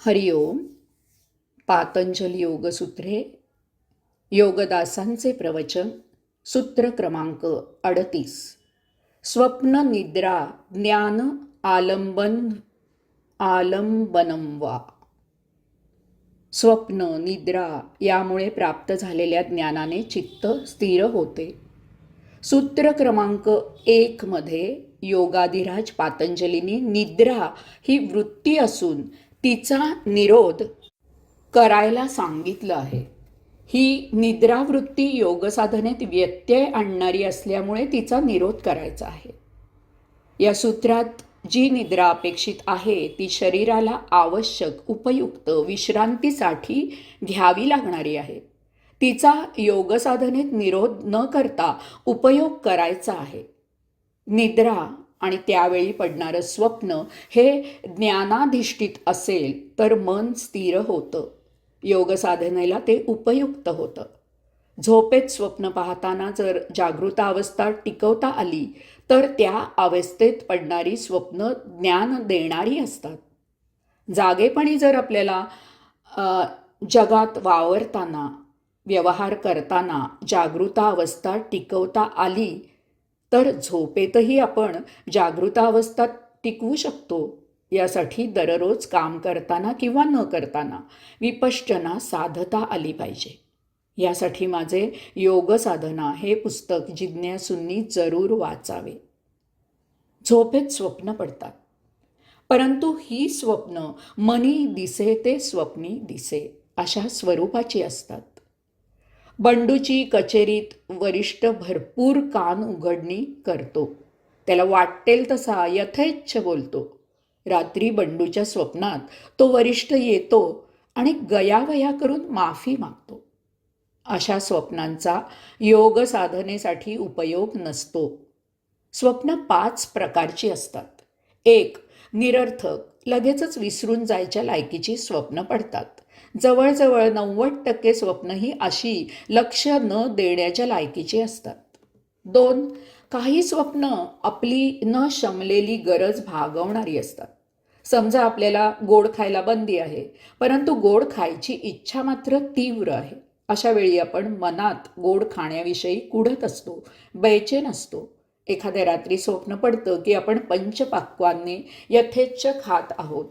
हरिओम. पातंजली योगसूत्रे, योगदासांचे प्रवचन. सूत्र क्रमांक 38. स्वप्न निद्रा ज्ञान आलंबनम वा. स्वप्न निद्रा यामुळे प्राप्त झालेल्या ज्ञानाने चित्त स्थिर होते. सूत्र क्रमांक 1 मध्ये योगाधिराज पातंजलींनी निद्रा ही वृत्ती असून तिचा निरोध करायला सांगितलं आहे. ही निद्रावृत्ती योगसाधनेत व्यत्यय आणणारी असल्यामुळे तिचा निरोध करायचा आहे. या सूत्रात जी निद्रा अपेक्षित आहे ती शरीराला आवश्यक उपयुक्त विश्रांतीसाठी घ्यावी लागणारी आहे. तिचा योगसाधनेत निरोध न करता उपयोग करायचा आहे. निद्रा आणि त्यावेळी पडणारं स्वप्न हे ज्ञानाधिष्ठित असेल तर मन स्थिर होतं. योगसाधनेला ते उपयुक्त होतं. झोपेत स्वप्न पाहताना जर जागृत अवस्था टिकवता आली तर त्या अवस्थेत पडणारी स्वप्न ज्ञान देणारी असतात. जागेपणी जर आपल्याला जगात वावरताना व्यवहार करताना जागृत अवस्था टिकवता आली तर झोपेतही आपण जागृत अवस्था टिकवू शकतो. यासाठी दररोज काम करताना किंवा न करताना विपश्यना साधता आली पाहिजे. यासाठी माझे योग साधना हे पुस्तक जिज्ञासूंनी जरूर वाचावे. झोपेत स्वप्न पडतात, परंतु ही स्वप्न मनी दिसे ते स्वप्नी दिसे अशा स्वरूपाची असतात. बंडूची कचेरीत वरिष्ठ भरपूर कान उघडणी करतो. त्याला वाटेल तसा यथेच्छ बोलतो. रात्री बंडूच्या स्वप्नात तो वरिष्ठ येतो आणि गयावया करून माफी मागतो. अशा स्वप्नांचा योग साधनेसाठी उपयोग नसतो. स्वप्न 5 प्रकारची असतात. 1. निरर्थक, लगेचच विसरून जायच्या लायकीची स्वप्न पडतात. जवळजवळ 90% स्वप्न ही अशी लक्ष न देण्याच्या लायकीची असतात. 2. काही स्वप्न आपली न शमलेली गरज भागवणारी असतात. समजा आपल्याला गोड खायला बंदी आहे, परंतु गोड खायची इच्छा मात्र तीव्र आहे. अशा वेळी आपण मनात गोड खाण्याविषयी कुढत असतो, बेचैन असतो. एखाद्या रात्री स्वप्न पडतं की आपण पंचपाक्वान्ने यथेच्छ खात आहोत.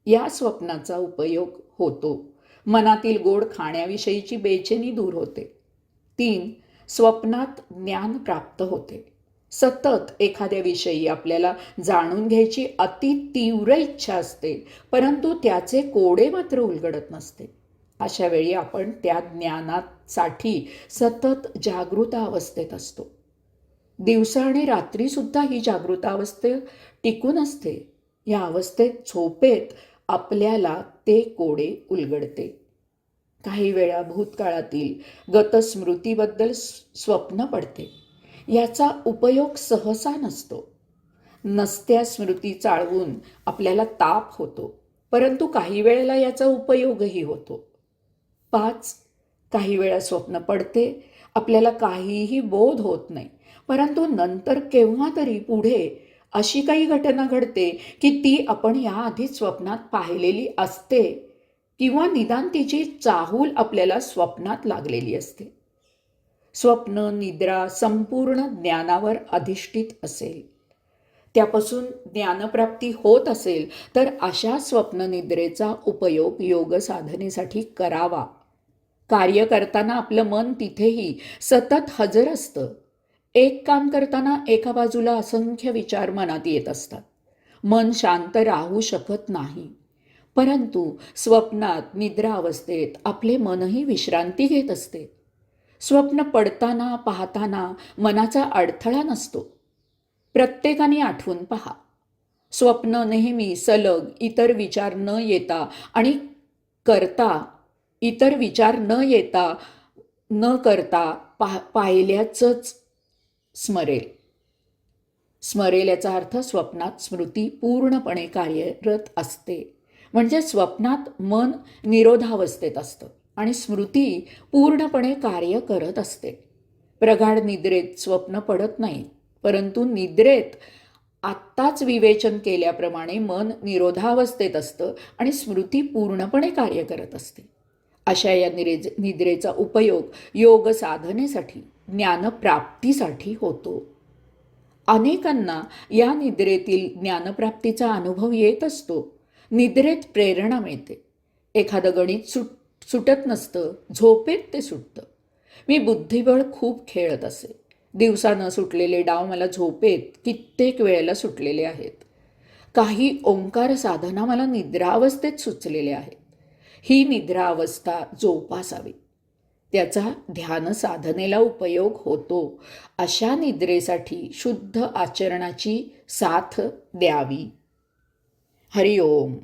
या स्वप्नाचा उपयोग होतो. मनातील गोड खाण्याविषयीची बेचैनी दूर होते. 3. स्वप्नात ज्ञान प्राप्त होते. सतत एखाद्या विषयी आपल्याला जाणून घ्यायची अति तीव्र इच्छा असते, परंतु त्याचे कोडे मात्र उलगडत नसते. अशा वेळी आपण त्या ज्ञानासाठी सतत जागृत अवस्थेत असतो. दिवसा आणि रात्रीसुद्धा ही जागृत अवस्थेत टिकून असते. या अवस्थेत झोपेत आपल्याला ते कोडे उलगडते. काही वेळा भूतकाळातील गतस्मृतीबद्दल स्वप्न पडते. याचा उपयोग सहसा नसतो. नसत्या स्मृती चाळवून आपल्याला ताप होतो, परंतु काही वेळेला याचा उपयोगही होतो. 5. काही वेळा स्वप्न पडते, आपल्याला काहीही बोध होत नाही, परंतु नंतर केव्हा तरी पुढे अशी काही घटना घडते की ती आपण याआधीच स्वप्नात पाहिलेली असते किंवा निदान तिची चाहूल आपल्याला स्वप्नात लागलेली असते. स्वप्न निद्रा संपूर्ण ज्ञानावर अधिष्ठित असेल, त्यापासून ज्ञानप्राप्ती होत असेल तर अशा स्वप्ननिद्रेचा उपयोग योग साधनेसाठी करावा. कार्य करताना आपलं मन तिथेही सतत हजर असतं. एक काम करताना एका बाजूला असंख्य विचार मनात येत असतात. मन शांत राहू शकत नाही. परंतु स्वप्नात निद्रा अवस्थेत आपले मनही विश्रांती घेत असते. स्वप्न पडताना पाहताना मनाचा अडथळा नसतो. प्रत्येकाने आठवून पहा. स्वप्न नेहमी सलग इतर विचार न येता आणि करता इतर विचार न करता पाहिल्याचंच स्मरेल याचा अर्थ स्वप्नात स्मृती पूर्णपणे कार्यरत असते. म्हणजे स्वप्नात मन निरोधावस्थेत असतं आणि स्मृती पूर्णपणे कार्य करत असते. प्रगाढ निद्रेत स्वप्न पडत नाहीत, परंतु निद्रेत आत्ताच विवेचन केल्याप्रमाणे मन निरोधावस्थेत असतं आणि स्मृती पूर्णपणे कार्य करत असते. अशा या निद्रेचा उपयोग योग साधनेसाठी, ज्ञानप्राप्तीसाठी होतो. अनेकांना या निद्रेतील ज्ञानप्राप्तीचा अनुभव येत असतो. निद्रेत प्रेरणा मिळते. एखादं गणित सुटत नसतं, झोपेत ते सुटतं. मी बुद्धिबळ खूप खेळत असे. दिवसा न सुटलेले डाव मला झोपेत कित्येक वेळेला सुटलेले आहेत. काही ओंकार साधना मला निद्रावस्थेत सुचलेल्या आहेत. ही निद्रावस्था जोपासावी, त्याचा ध्यान साधनेला उपयोग होतो. अशा निद्रेसाठी शुद्ध आचरणाची साथ द्यावी. हरिओम.